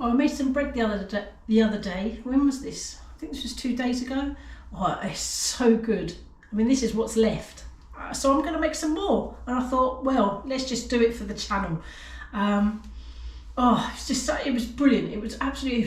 Oh, I made some bread the other day. When was this? I think this was 2 days ago. Oh, it's so good. I mean, this is what's left. So I'm going to make some more. And I thought, well, let's just do it for the channel. Oh, it was brilliant. It was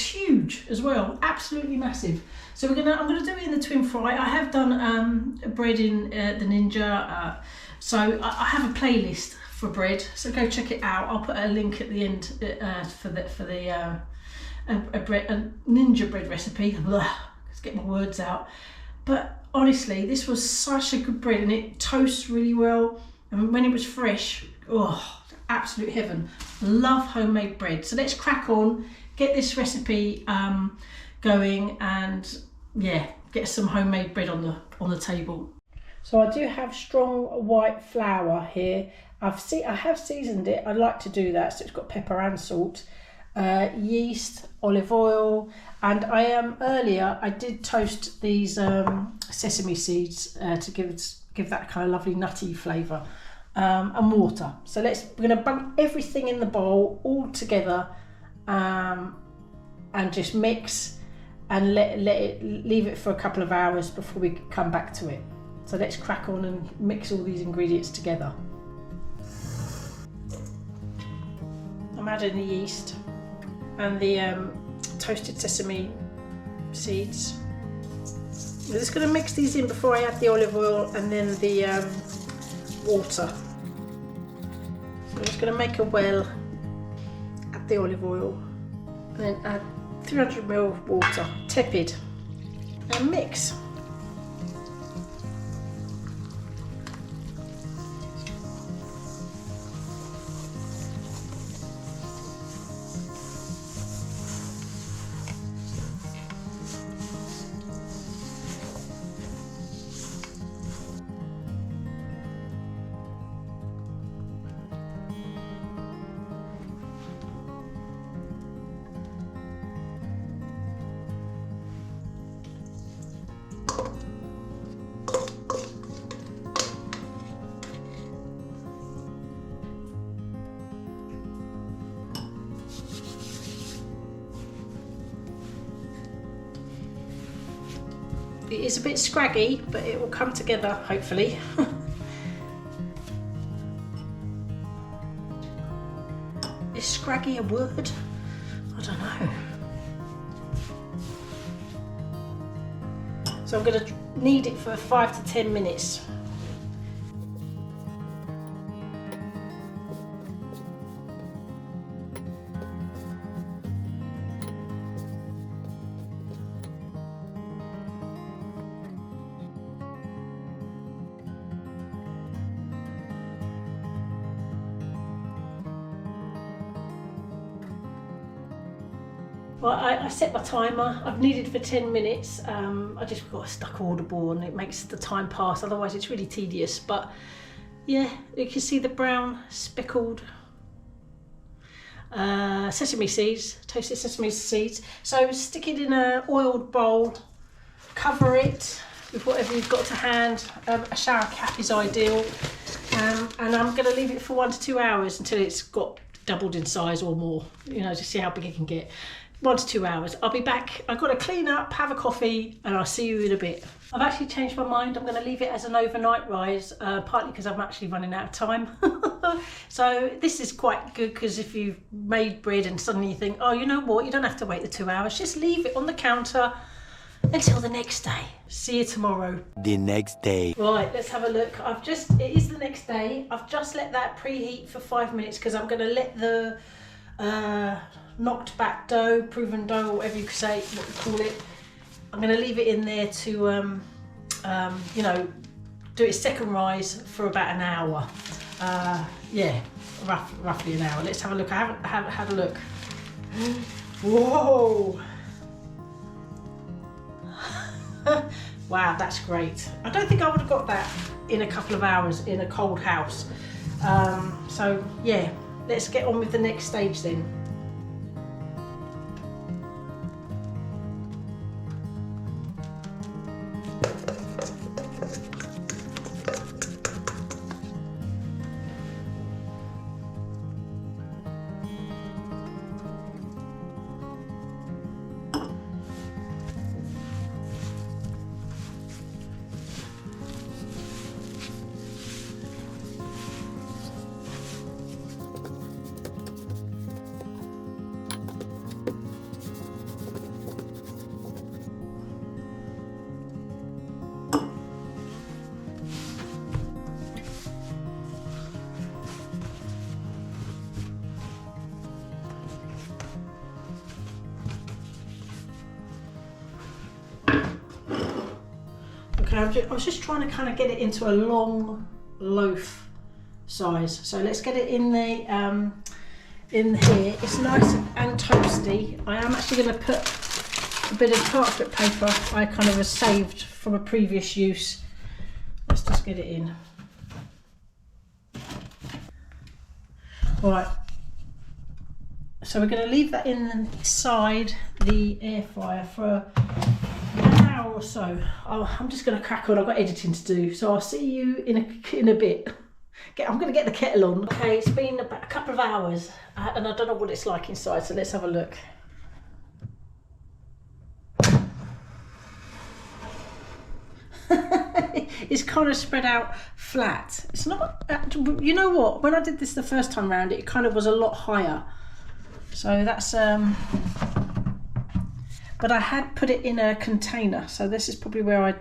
huge as well. Absolutely massive. So I'm going to do it in the TwinFry. I have done bread in the Ninja. So I have a playlist for bread. So go check it out. I'll put a link at the end for the Ninja bread recipe. Let's get my words out. But honestly, this was such a good bread, and it toasts really well. And when it was fresh, oh, absolute heaven. Love homemade bread. So let's crack on, get this recipe going, and yeah, get some homemade bread on the table. So I do have strong white flour here. I have seasoned it. I like to do that, so it's got pepper and salt, yeast, olive oil, and earlier I did toast these sesame seeds to give that kind of lovely nutty flavour. And water. So we're going to bung everything in the bowl all together, and just mix and leave it for a couple of hours before we come back to it. So let's crack on and mix all these ingredients together. I'm adding the yeast and the toasted sesame seeds. I'm just going to mix these in before I add the olive oil and then the water. So I'm just going to make a well, add the olive oil, and then add 300 ml of water, tepid, and mix. It is a bit scraggy, but it will come together, hopefully. Is scraggy a word? I don't know. So I'm going to knead it for 5 to 10 minutes. Well, I set my timer. I've kneaded for 10 minutes. I just got stuck audible and it makes the time pass. Otherwise it's really tedious. But yeah, you can see the brown speckled sesame seeds, toasted sesame seeds. So stick it in an oiled bowl, cover it with whatever you've got to hand. A shower cap is ideal. And I'm going to leave it for 1 to 2 hours until it's got doubled in size or more, you know, to see how big it can get. 1 to 2 hours. I'll be back. I've got to clean up, have a coffee, and I'll see you in a bit. I've actually changed my mind. I'm going to leave it as an overnight rise, partly because I'm actually running out of time. So this is quite good, because if you've made bread and suddenly you think, oh, you know what, you don't have to wait the 2 hours. Just leave it on the counter until the next day. See you tomorrow. The next day. Right, let's have a look. It is the next day. I've just let that preheat for 5 minutes because I'm going to let the knocked back dough, proven dough, whatever you say, what you call it. I'm going to leave it in there to, you know, do its second rise for about an hour. Yeah, roughly an hour. Let's have a look. I haven't had a look. Whoa! Wow, that's great. I don't think I would have got that in a couple of hours in a cold house. So yeah, let's get on with the next stage then. Okay, I was just trying to kind of get it into a long loaf size. So let's get it in the in here. It's nice and toasty. I am actually going to put a bit of parchment paper I kind of saved from a previous use. Let's just get it in. Right. So we're going to leave that inside the air fryer for an hour or so. I'm just going to crack on. I've got editing to do, so I'll see you in a bit. I'm going to get the kettle on. Okay, it's been about a couple of hours, and I don't know what it's like inside. So let's have a look. It's kind of spread out flat. It's not. You know what? When I did this the first time round, it kind of was a lot higher. So that's but I had put it in a container, so this is probably where I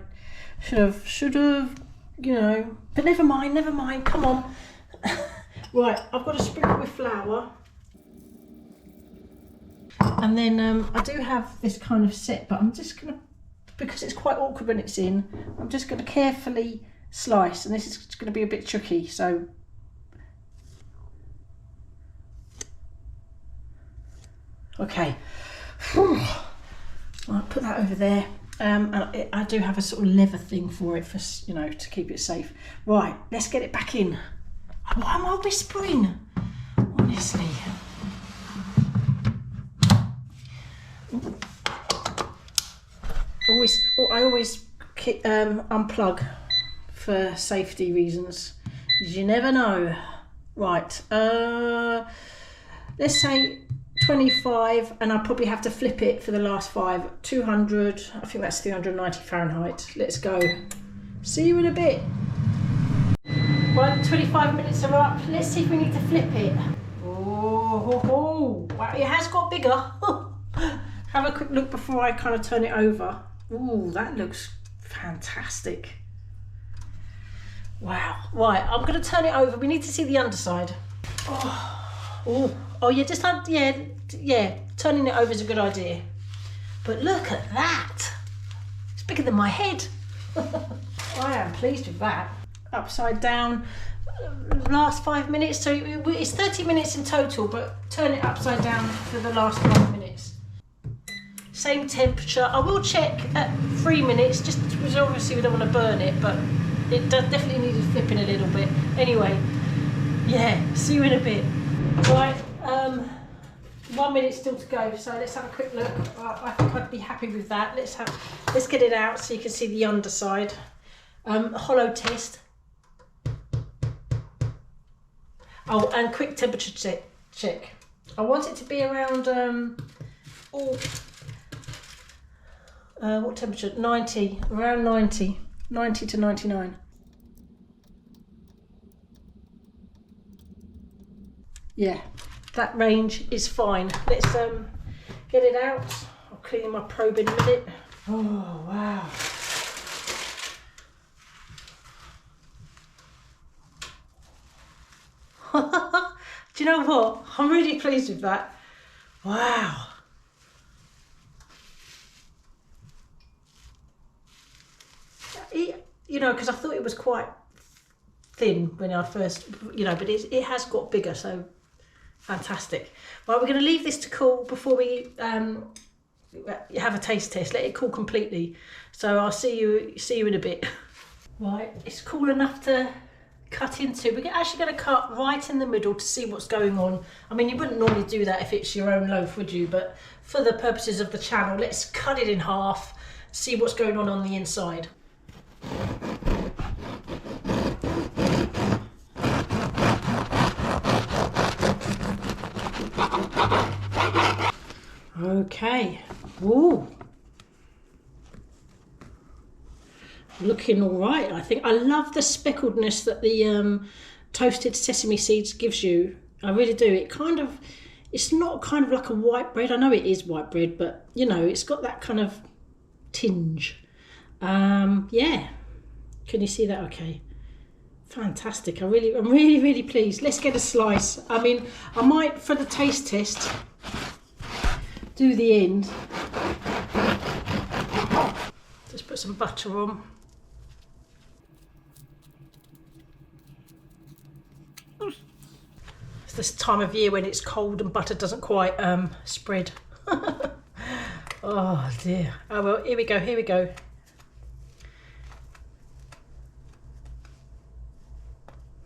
should have, you know, but never mind, come on. Right, I've got to sprinkle with flour, and then I do have this kind of set, but I'm just gonna, because it's quite awkward when it's in, I'm just going to carefully slice, and this is going to be a bit tricky, so okay. I'll put that over there, and I do have a sort of leather thing for it, for, you know, to keep it safe. Right, let's get it back in. Why am I whispering? Honestly. I always unplug for safety reasons. You never know. Right, let's say 25, and I'll probably have to flip it for the last 5. 200, I think that's 390 Fahrenheit. Let's go. See you in a bit. Right, 25 minutes are up. Let's see if we need to flip it. Oh, wow, it has got bigger. Have a quick look before I kind of turn it over. Ooh, that looks fantastic. Wow. Right, I'm going to turn it over. We need to see the underside. Oh yeah, just yeah, turning it over is a good idea. But look at that. It's bigger than my head. I am pleased with that. Upside down, last 5 minutes. So it's 30 minutes in total, but turn it upside down for the last 5 minutes. Same temperature. I will check at 3 minutes, just because obviously we don't want to burn it, but it definitely needed flipping a little bit. Anyway, yeah, see you in a bit. Right, 1 minute still to go, so let's have a quick look. I think I'd be happy with that. Let's get it out so you can see the underside. Hollow test. Oh, and quick temperature check. I want it to be around what temperature? 90, around 90 to 99. Yeah, that range is fine. Let's get it out. I'll clean my probe in a minute. Oh, wow. Do you know what? I'm really pleased with that. Wow. You know, because I thought it was quite thin when I first, you know, but it has got bigger, so fantastic. Right, we're going to leave this to cool before we have a taste test. Let it cool completely. So I'll see you in a bit. Right, it's cool enough to cut into. We're actually going to cut right in the middle to see what's going on. I mean, you wouldn't normally do that if it's your own loaf, would you? But for the purposes of the channel, let's cut it in half, see what's going on the inside. Okay. Ooh. Looking all right, I think. I love the speckledness that the toasted sesame seeds gives you. I really do. It's not kind of like a white bread. I know it is white bread, but you know, it's got that kind of tinge. Yeah. Can you see that? Okay. Fantastic. I'm really pleased. Let's get a slice. I mean, I might, for the taste test, do the end. Just put some butter on. It's this time of year when it's cold and butter doesn't quite spread. Oh dear. Oh well, here we go, here we go.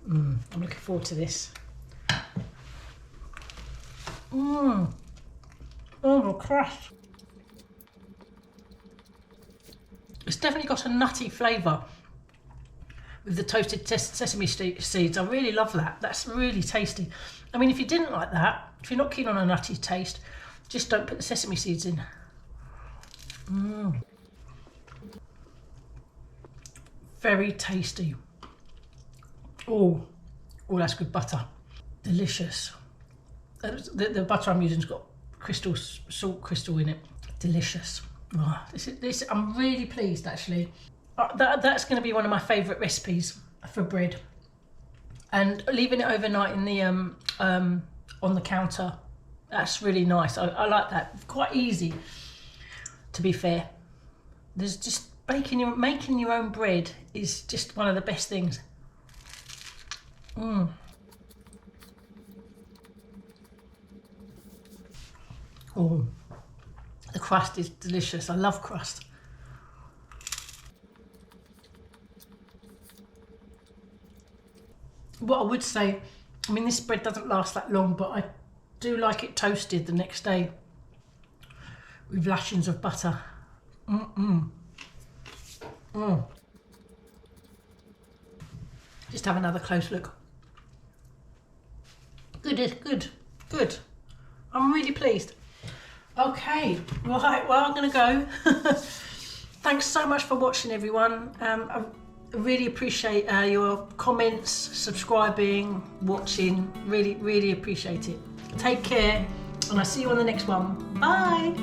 I'm looking forward to this. Oh, the crust. It's definitely got a nutty flavour with the toasted sesame seeds. I really love that. That's really tasty. I mean, if you didn't like that, if you're not keen on a nutty taste, just don't put the sesame seeds in. Very tasty. Oh, that's good butter. Delicious. The butter I'm using's got salt crystal in it. Delicious. Oh, this I'm really pleased actually. That's going to be one of my favourite recipes for bread. And leaving it overnight in the on the counter, that's really nice. I like that. Quite easy, to be fair. There's just making your own bread is just one of the best things. Oh, the crust is delicious. I love crust. What I would say, I mean, this bread doesn't last that long, but I do like it toasted the next day with lashings of butter. Just have another close look. Good. I'm really pleased. Okay, right, well, I'm gonna go. Thanks so much for watching, everyone. I really appreciate your comments, subscribing, watching. Really appreciate it. Take care, and I'll see you on the next one. Bye.